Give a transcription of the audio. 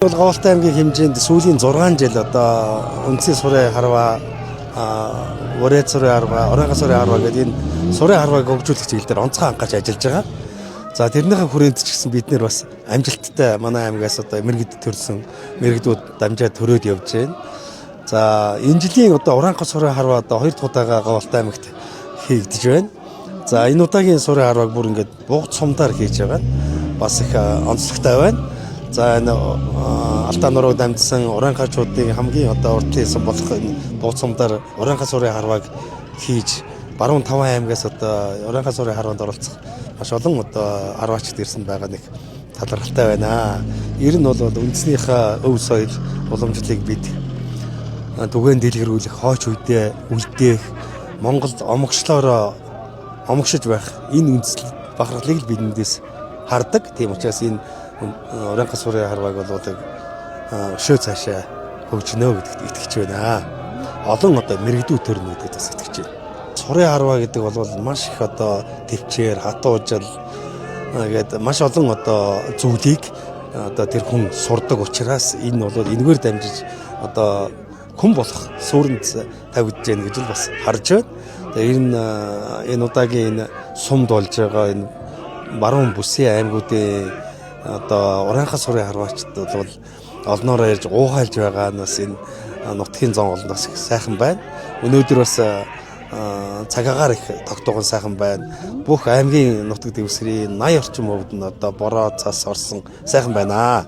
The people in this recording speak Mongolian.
Говьтай аймгийн хэмжээнд сүүлийн 6 жил одоо үндсийн сурын харваа, урайд сурын харваа, оройн сурын харваа гэдэг энэ сурын харвааг хөгжүүлэх чиглэл дээр онцгой анхаарч ажиллаж байгаа. За тэрнийхээ хүрээнд ч гэсэн бид нэр бас амжилттай манай аймгаас одоо мэрэгд төрсэн мэрэгдүүд дамжаад төрөөд явж байна. За энэ жилийн одоо урайд сурын харваа одоо 2 дахь удаага Говьтай аймагт хийгдэж байна. За энэ удаагийн сурын харвааг бүр ингээд бугц сумдаар хийж байгаа. Бас их онцлогтой байна. За энэ Алтан нуруу дамжсан уранхачуудын хамгийн одоо урт хийсэн болох бугц сумдаар урайд сурын харвааг хийж баруун 5 аймгаас одоо урайд сурын харваанд оролцох маш олон одоо харваачд ирсэн байгаа нэг талархалтай байна. Ер нь бол үндэснийхээ өв соёл уламжлалыг бид түгээн дэлгэрүүлэх, хойч үедээ үлдээх, Монголд омогшиж байх энэ үндэслэл бахархлыг л биднээс хардаг. Тийм учраас энэ урайд сурын харвааг бол өшөө цаашаа хөгжинө гэдэгт итгэж байна. Олон одоо мэрэгдүү төрнө гэдэгт бас итгэж байна. Сурын харваа гэдэг бол маш их одоо төвчээр, хатуужил гэдэг маш олон одоо зүйлийг одоо тэр хүн сурдаг учраас энэ бол энэгээр дамжиж одоо хүн болох сүрэнд тавьж гэнэ гэж л бас харж байна. Тэгээ энэ удаагийн энэ сумд болж байгаа энэ баруун бүсийн аймагуудын одоо урайд сурын харваачд бол олноороо ирж уухайлж байгаа нь бас энэ нутгийн зон олноос их сайхан байна. Өнөөдөр бас цагаагаар их тогтоогон сайхан байна. Бүх аймгийн нутаг дэвсгэрийн 80 орчим хувьд нь одоо бороо цас орсон сайхан байна.